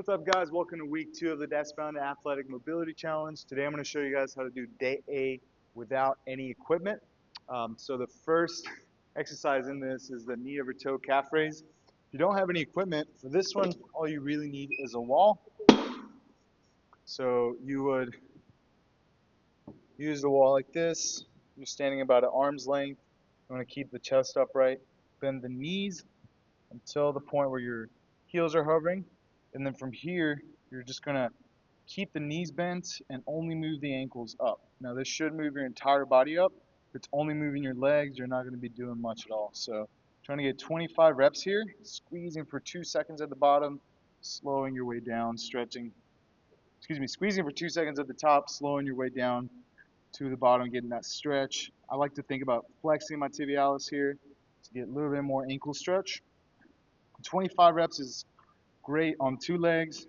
What's up, guys? Welcome to week 2 of the Deskbound Athletic Mobility Challenge. Today I'm going to show you guys how to do day A without any equipment. So the first exercise in this is the knee over toe calf raise. If you don't have any equipment, for this one, all you really need is a wall. So you would use the wall like this. You're standing about an arm's length. You want to keep the chest upright. Bend the knees until the point where your heels are hovering. And then from here, you're just going to keep the knees bent and only move the ankles up. Now this should move your entire body up. If it's only moving your legs, you're not going to be doing much at all. So trying to get 25 reps here, squeezing for 2 seconds at the bottom, slowing your way down, squeezing for 2 seconds at the top, slowing your way down to the bottom, getting that stretch. I like to think about flexing my tibialis here to get a little bit more ankle stretch. 25 reps is great on 2 legs.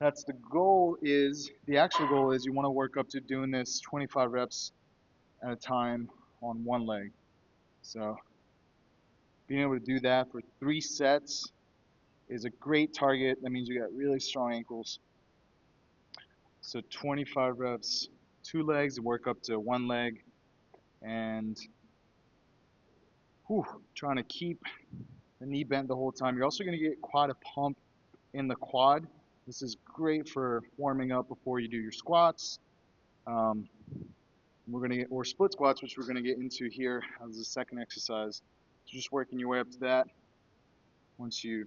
That's the goal the actual goal is you want to work up to doing this 25 reps at a time on 1 leg. So being able to do that for 3 sets is a great target. That means you got really strong ankles. So 25 reps, 2 legs, work up to 1 leg, and trying to keep the knee bent the whole time. You're also going to get quite a pump in the quad. This is great for warming up before you do your squats. We're going to get or split squats, which we're going to get into here as the second exercise. So just working your way up to that. You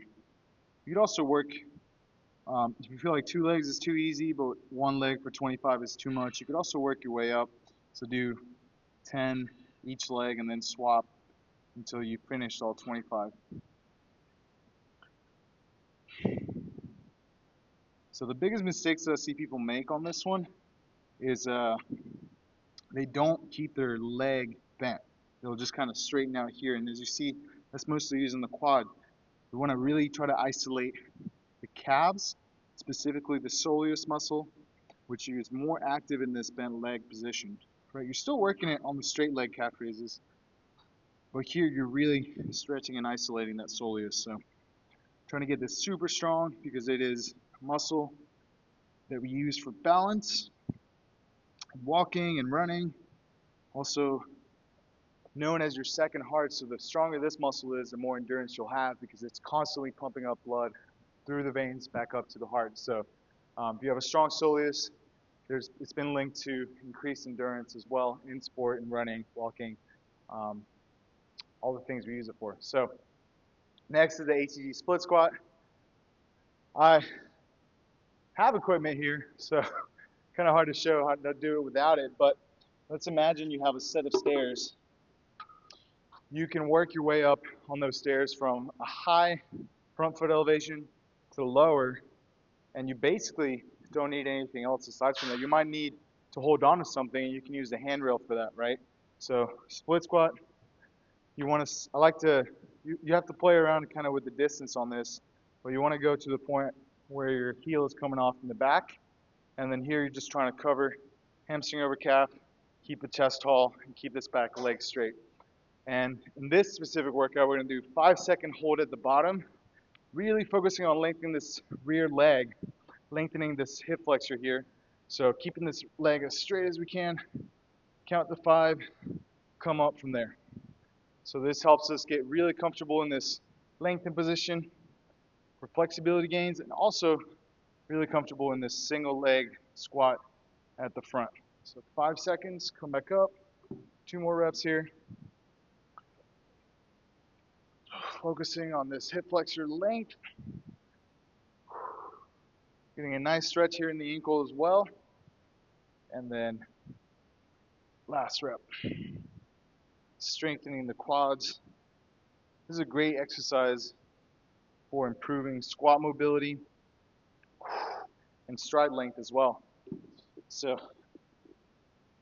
could also work. If you feel like 2 legs is too easy, but 1 leg for 25 is too much, you could also work your way up. So do 10 each leg and then swap until you finish all 25. So the biggest mistakes that I see people make on this one is they don't keep their leg bent. They'll just kind of straighten out here, and as you see, that's mostly using the quad. We want to really try to isolate the calves, specifically the soleus muscle, which is more active in this bent leg position. Right? You're still working it on the straight leg calf raises, but here you're really stretching and isolating that soleus. So trying to get this super strong because it is muscle that we use for balance, walking and running, also known as your second heart. So the stronger this muscle is, the more endurance you'll have because it's constantly pumping up blood through the veins back up to the heart. So if you have a strong soleus, it's been linked to increased endurance as well in sport and running, walking, all the things we use it for. So next is the ATG Split Squat. I have equipment here, so kind of hard to show how to do it without it, but let's imagine you have a set of stairs. You can work your way up on those stairs from a high front foot elevation to the lower, and you basically don't need anything else aside from that. You might need to hold on to something, and you can use the handrail for that, right? So split squat, you have to play around kind of with the distance on this, but you want to go to the point where your heel is coming off in the back, and then here you're just trying to cover hamstring over calf, keep the chest tall, and keep this back leg straight. And in this specific workout, we're going to do 5-second hold at the bottom, really focusing on lengthening this rear leg, lengthening this hip flexor here. So keeping this leg as straight as we can, count to 5, come up from there. So this helps us get really comfortable in this lengthened position for flexibility gains, and also really comfortable in this single leg squat at the front. So 5 seconds, come back up, 2 more reps here. Focusing on this hip flexor length. Getting a nice stretch here in the ankle as well. And then last rep. Strengthening the quads. This is a great exercise for improving squat mobility and stride length as well. So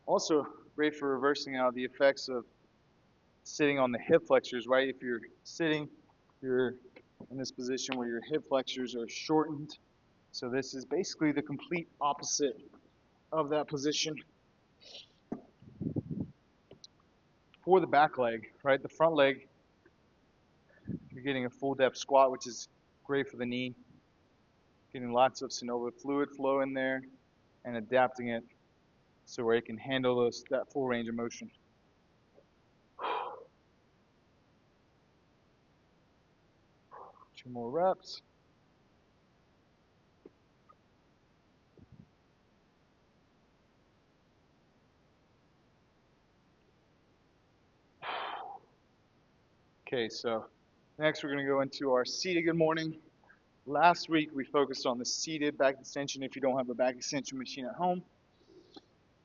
also great for reversing out the effects of sitting on the hip flexors, right? If you're sitting, you're in this position where your hip flexors are shortened. So this is basically the complete opposite of that position. For the back leg, right? The front leg, you're getting a full depth squat, which is great for the knee. getting lots of synovial fluid flow in there and adapting it so where it can handle that full range of motion. 2 more reps. Okay, so next we're going to go into our seated good morning. Last week we focused on the seated back extension if you don't have a back extension machine at home.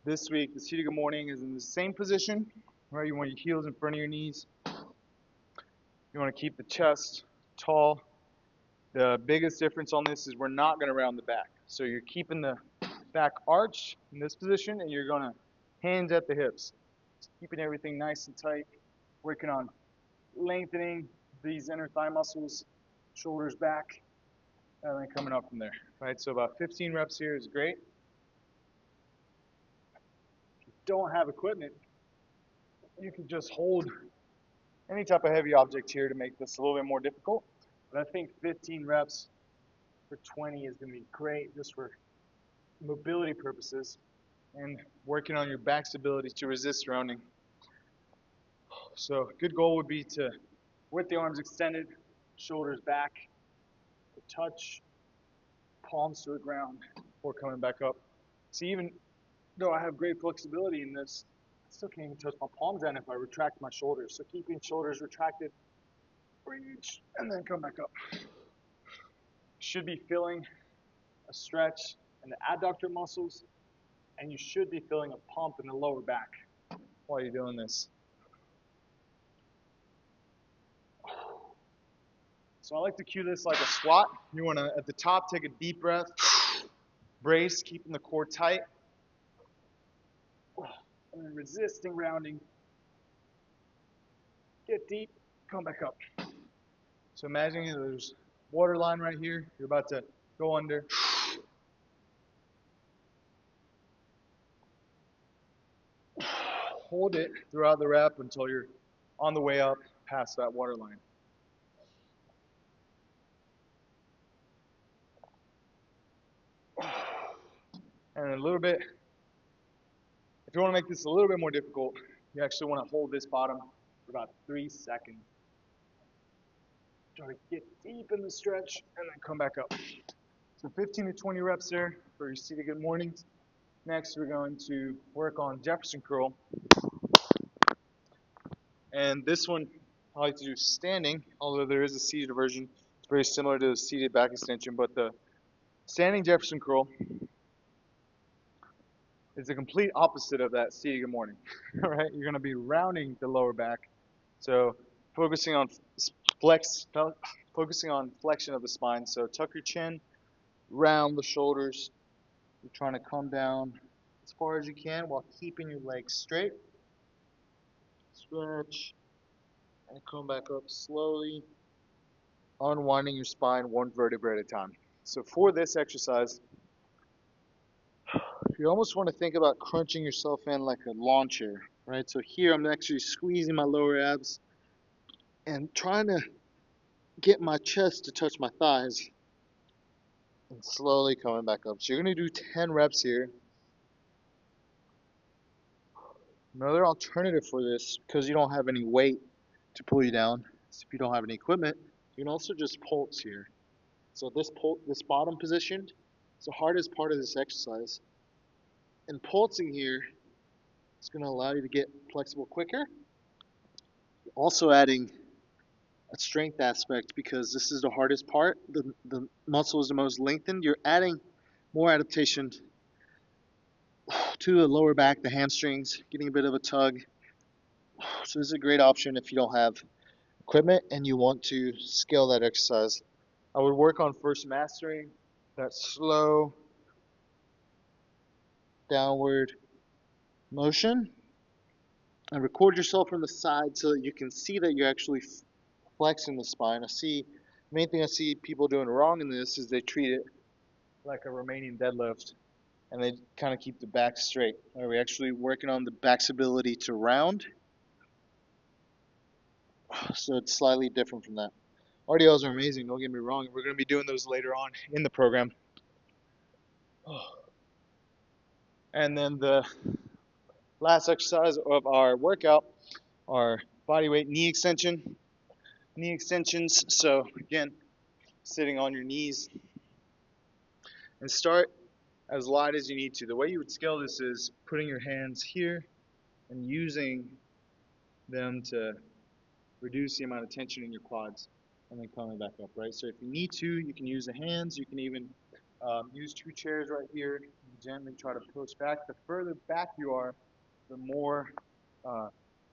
This week the seated good morning is in the same position, right? You want your heels in front of your knees. You want to keep the chest tall. The biggest difference on this is we're not going to round the back. So you're keeping the back arch in this position and you're going to hands at the hips. Just keeping everything nice and tight, working on lengthening these inner thigh muscles, shoulders back, and then coming up from there, right? So about 15 reps here is great. If you don't have equipment, you can just hold any type of heavy object here to make this a little bit more difficult. But I think 15 reps for 20 is going to be great just for mobility purposes and working on your back's ability to resist rounding. So a good goal would be to, with the arms extended, shoulders back, to touch palms to the ground before coming back up. See, even though I have great flexibility in this, I still can't even touch my palms down if I retract my shoulders. So keeping shoulders retracted, reach, and then come back up. Should be feeling a stretch in the adductor muscles, and you should be feeling a pump in the lower back while you're doing this. So I like to cue this like a squat. You want to, at the top, take a deep breath, brace, keeping the core tight, and then resisting rounding. Get deep, come back up. So imagine there's water line right here. You're about to go under. Hold it throughout the rep until you're on the way up past that water line. And a little bit, if you want to make this a little bit more difficult, you actually want to hold this bottom for about 3 seconds. Try to get deep in the stretch and then come back up. So 15 to 20 reps there for your seated good mornings. Next, we're going to work on Jefferson curl. And this one I like to do standing, although there is a seated version. It's very similar to the seated back extension, but the standing Jefferson curl is the complete opposite of that seated good morning. All right, you're going to be rounding the lower back. So focusing on flexion of the spine. So tuck your chin, round the shoulders. You're trying to come down as far as you can while keeping your legs straight. Stretch and come back up slowly, unwinding your spine one vertebrae at a time. So for this exercise, you almost want to think about crunching yourself in like a lawn chair, right? So here I'm actually squeezing my lower abs and trying to get my chest to touch my thighs and slowly coming back up. So you're going to do 10 reps here. Another alternative for this, because you don't have any weight to pull you down, so if you don't have any equipment, you can also just pulse here. So this bottom position is the hardest part of this exercise. And pulsing here is going to allow you to get flexible quicker. Also adding a strength aspect, because this is the hardest part. The muscle is the most lengthened. You're adding more adaptation to the lower back, the hamstrings, getting a bit of a tug. So this is a great option if you don't have equipment and you want to scale that exercise. I would work on first mastering that slow downward motion and record yourself from the side so that you can see that you're actually flexing the spine. The main thing I see people doing wrong in this is they treat it like a Romanian deadlift and they kind of keep the back straight. Are we actually working on the back's ability to round? So it's slightly different from that. RDLs are amazing, don't get me wrong. We're going to be doing those later on in the program. And then the last exercise of our workout are bodyweight knee extensions. So again, sitting on your knees, and start as light as you need to. The way you would scale this is putting your hands here and using them to reduce the amount of tension in your quads, and then coming back up, right? So if you need to, you can use the hands. You can even use 2 chairs right here. Gently try to push back. The further back you are, the more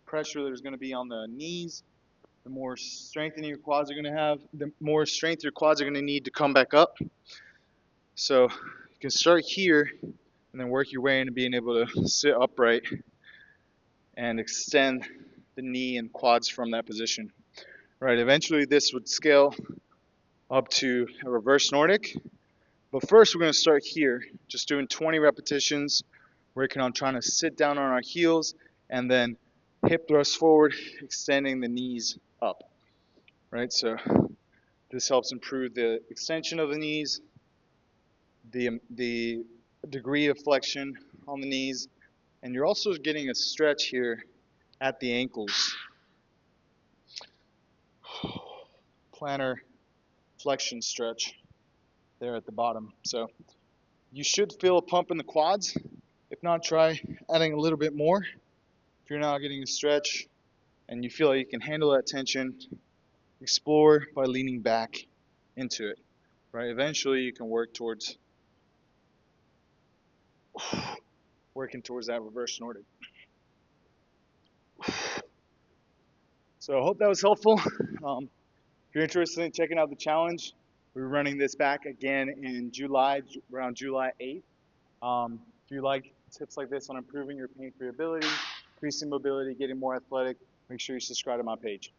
pressure there's going to be on the knees, the more strengthening your quads are going to have, the more strength your quads are going to need to come back up. So you can start here and then work your way into being able to sit upright and extend the knee and quads from that position. Right, eventually this would scale up to a reverse Nordic. But first we're going to start here, just doing 20 repetitions, working on trying to sit down on our heels and then hip thrust forward, extending the knees up. Right, so this helps improve the extension of the knees, the degree of flexion on the knees, and you're also getting a stretch here at the ankles. Plantar flexion stretch there at the bottom. So you should feel a pump in the quads. If not, try adding a little bit more. If you're not getting a stretch and you feel like you can handle that tension, explore by leaning back into it. Right? Eventually you can work towards that reverse Nordic. So I hope that was helpful. If you're interested in checking out the challenge, we're running this back again in July, around July 8th. If you like tips like this on improving your pain-free ability, increasing mobility, getting more athletic, make sure you subscribe to my page.